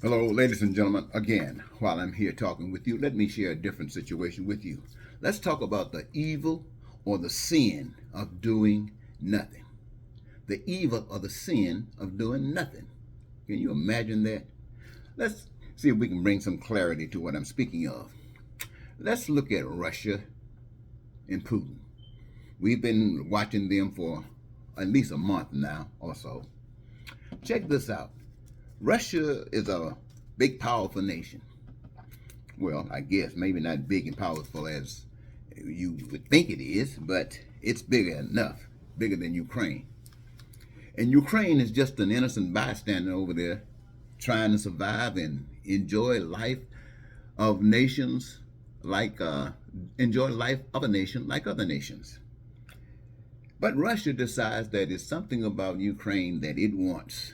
Hello, ladies and gentlemen. Again, while I'm here talking with you, let me share a different situation with you. Let's talk about the evil or the sin of doing nothing. The evil or the sin of doing nothing. Can you imagine that? Let's see if we can bring some clarity to what I'm speaking of. Let's look at Russia and Putin. We've been watching them for at least a month now or so. Check this out. Russia is a big, powerful nation. Well, I guess maybe not big and powerful as you would think it is, but it's big enough, bigger than Ukraine. And Ukraine is just an innocent bystander over there trying to survive and enjoy life of nations like, enjoy life of a nation like other nations. But Russia decides that it's something about Ukraine that it wants.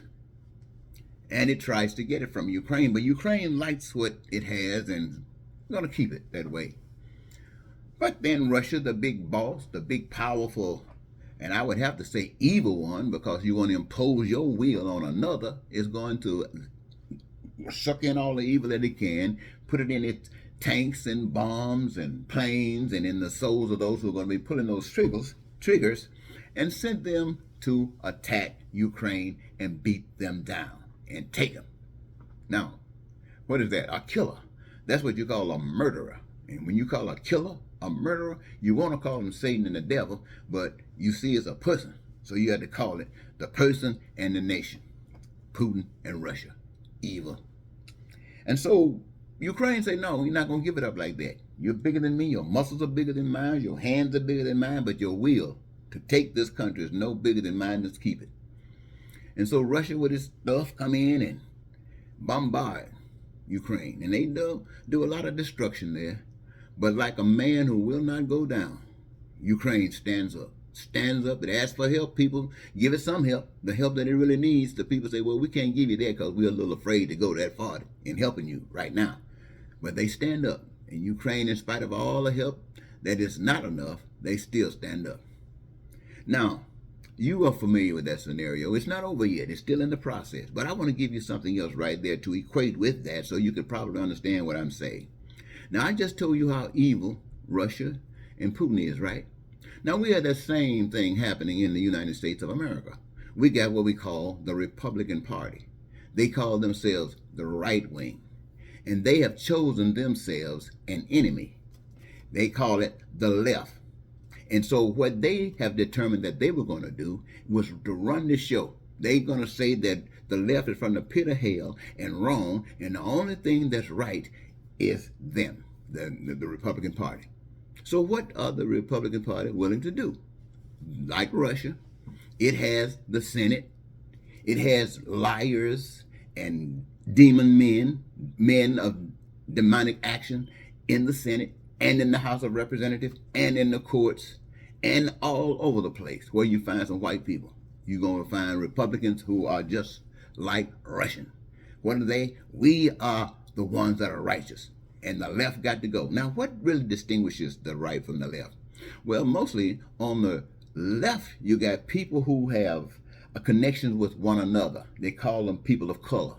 And it tries to get it from Ukraine, but Ukraine likes what it has and going to keep it that way. But then Russia, the big boss, the big powerful, and I would have to say evil one, because you want to impose your will on another, is going to suck in all the evil that it can, put it in its tanks and bombs and planes and in the souls of those who are going to be pulling those triggers, and send them to attack Ukraine and beat them down and take them. Now, what is that? A killer. That's what you call a murderer. And when you call a killer a murderer, you want to call him Satan and the devil, but you see it's a person. So you have to call it the person and the nation. Putin and Russia. Evil. And so Ukraine say, no, you're not going to give it up like that. You're bigger than me. Your muscles are bigger than mine. Your hands are bigger than mine. But your will to take this country is no bigger than mine. Let's keep it. And so Russia with its stuff come in and bombard Ukraine. And they do a lot of destruction there. But like a man who will not go down, Ukraine stands up. Stands up and asks for help. People give it some help, the help that it really needs. The people say, well, we can't give you that because we're a little afraid to go that far in helping you right now. But they stand up. And Ukraine, in spite of all the help that is not enough, they still stand up. Now, you are familiar with that scenario. It's not over yet. It's still in the process. But I want to give you something else right there to equate with that so you can probably understand what I'm saying. Now, I just told you how evil Russia and Putin is, right? Now, we have that same thing happening in the United States of America. We got what we call the Republican Party. They call themselves the right wing. And they have chosen themselves an enemy. They call it the left. And so what they have determined that they were going to do was to run the show. They're going to say that the left is from the pit of hell and wrong, and the only thing that's right is them, the Republican Party. So what are the Republican Party willing to do? Like Russia, it has the Senate. It has liars and demon men of demonic action in the Senate and in the House of Representatives and in the courts and all over the place where you find some white people. You're going to find Republicans who are just like Russian. What are they? We are the ones that are righteous. And the left got to go. Now, what really distinguishes the right from the left? Well, mostly on the left, you got people who have a connection with one another. They call them people of color.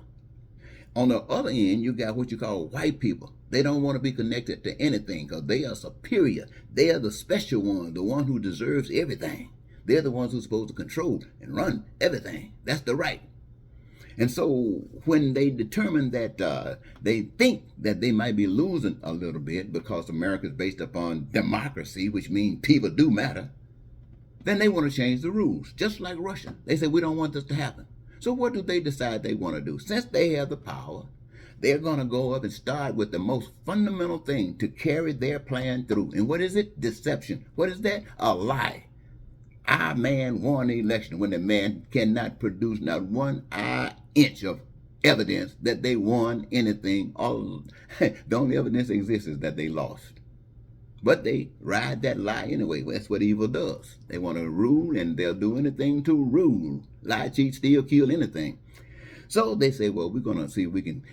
On the other end, you got what you call white people. They don't want to be connected to anything because they are superior. They are the special one, the one who deserves everything. They're the ones who are supposed to control and run everything. That's the right. And so when they determine that they think that they might be losing a little bit because America is based upon democracy, which means people do matter, then they want to change the rules, just like Russia. They say, we don't want this to happen. So what do they decide they want to do? Since they have the power, they're going to go up and start with the most fundamental thing to carry their plan through. And what is it? Deception. What is that? A lie. Our man won the election when the man cannot produce not 1 inch of evidence that they won anything. The only evidence that exists is that they lost. But they ride that lie anyway. That's what evil does. They want to rule, and they'll do anything to rule. Lie, cheat, steal, kill, anything. So they say, well, we're going to see if we can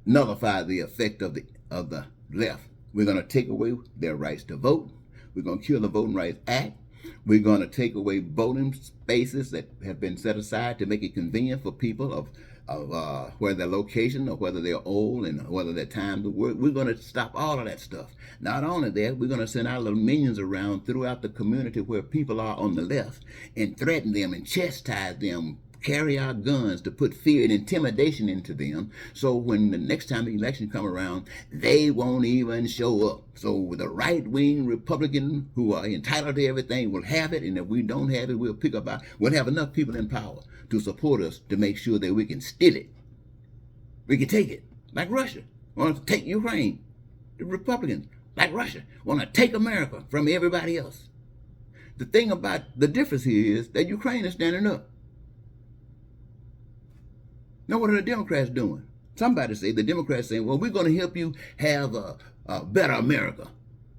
nullify the effect of the left. We're going to take away their rights to vote. We're going to kill the Voting Rights Act. We're going to take away voting spaces that have been set aside to make it convenient for people of whether their location or whether they're old and whether their time to work. We're going to stop all of that stuff. Not only that, we're going to send our little minions around throughout the community where people are on the left and threaten them and chastise them, carry our guns to put fear and intimidation into them, so when the next time the election come around, they won't even show up. So the right-wing Republican who are entitled to everything will have it, and if we don't have it, we'll have enough people in power to support us to make sure that we can steal it. We can take it, like Russia want to take Ukraine. The Republicans, like Russia, want to take America from everybody else. The thing about the difference here is that Ukraine is standing up. Now, what are the Democrats doing? Somebody say the Democrats saying, well, we're going to help you have a better America.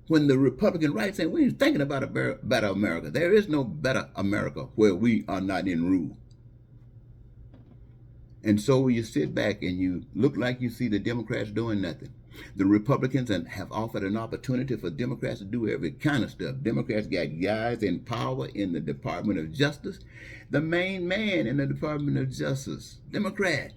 When the Republican right saying, we ain't thinking about a better America. There is no better America where we are not in rule. And so you sit back and you look like you see the Democrats doing nothing. The Republicans have offered an opportunity for Democrats to do every kind of stuff. Democrats got guys in power in the Department of Justice. The main man in the Department of Justice, Democrat,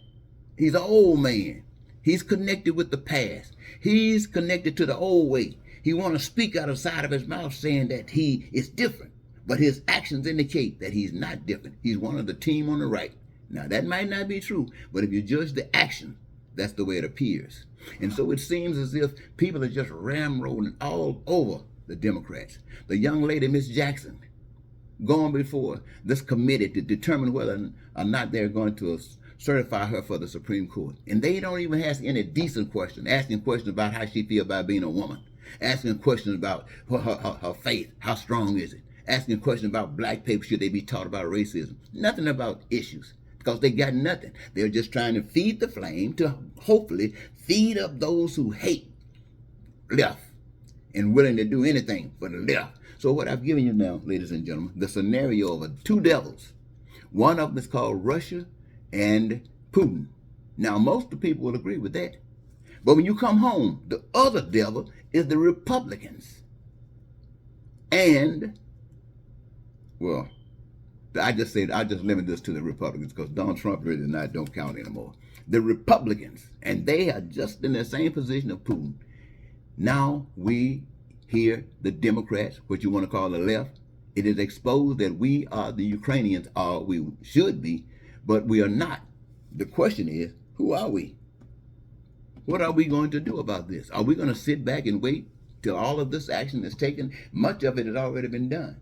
he's an old man. He's connected with the past. He's connected to the old way. He want to speak out of the side of his mouth saying that he is different, but his actions indicate that he's not different. He's one of the team on the right. Now, that might not be true, but if you judge the action, that's the way it appears. And so it seems as if people are just ramroding all over the Democrats. The young lady, Miss Jackson, going before this committee to determine whether or not they're going to certify her for the Supreme Court. And they don't even ask any decent question, asking questions about how she feels about being a woman, asking questions about her faith, how strong is it, asking questions about black people, should they be taught about racism. Nothing about issues, because they got nothing. They're just trying to feed the flame to hopefully feed up those who hate left and willing to do anything for the left. So what I've given you now, ladies and gentlemen, the scenario of two devils. One of them is called Russia and Putin. Now, most of the people will agree with that. But when you come home, the other devil is the Republicans. And, well, I just limit this to the Republicans because Donald Trump really don't count anymore. The Republicans, and they are just in the same position of Putin. Now we hear the Democrats, what you want to call the left, it is exposed that we are the Ukrainians, or we should be, but we are not. The question is, who are we? What are we going to do about this? Are we going to sit back and wait till all of this action is taken? Much of it has already been done.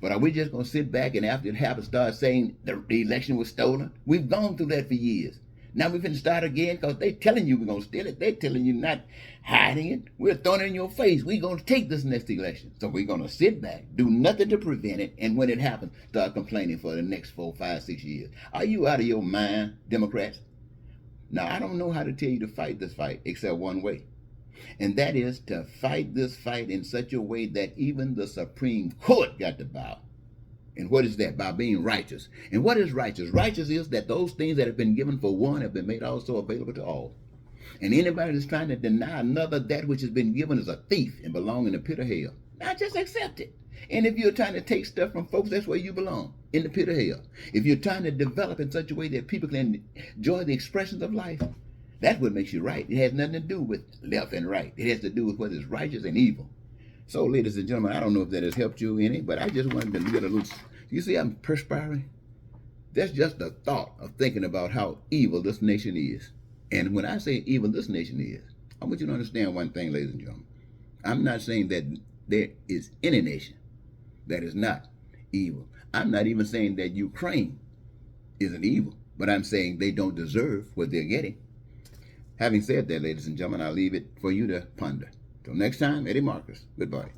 But are we just going to sit back and after it happens start saying the election was stolen? We've gone through that for years. Now we're going to start again because they're telling you we're going to steal it. They're telling you not hiding it. We're throwing it in your face. We're going to take this next election. So we're going to sit back, do nothing to prevent it, and when it happens, start complaining for the next 4, 5, 6 years. Are you out of your mind, Democrats? Now, I don't know how to tell you to fight this fight except one way. And that is to fight this fight in such a way that even the Supreme Court got to bow. And what is that? By being righteous. And what is righteous? Righteous is that those things that have been given for one have been made also available to all. And anybody that's trying to deny another that which has been given is a thief and belong in the pit of hell. Now just accept it. And if you're trying to take stuff from folks, that's where you belong, in the pit of hell. If you're trying to develop in such a way that people can enjoy the expressions of life, that's what makes you right. It has nothing to do with left and right. It has to do with what is righteous and evil. So, ladies and gentlemen, I don't know if that has helped you any, but I just wanted to get a little... You see I'm perspiring? That's just the thought of thinking about how evil this nation is. And when I say evil this nation is, I want you to understand one thing, ladies and gentlemen. I'm not saying that there is any nation that is not evil. I'm not even saying that Ukraine isn't evil, but I'm saying they don't deserve what they're getting. Having said that, ladies and gentlemen, I'll leave it for you to ponder. Till next time, Eddie Marcus. Goodbye.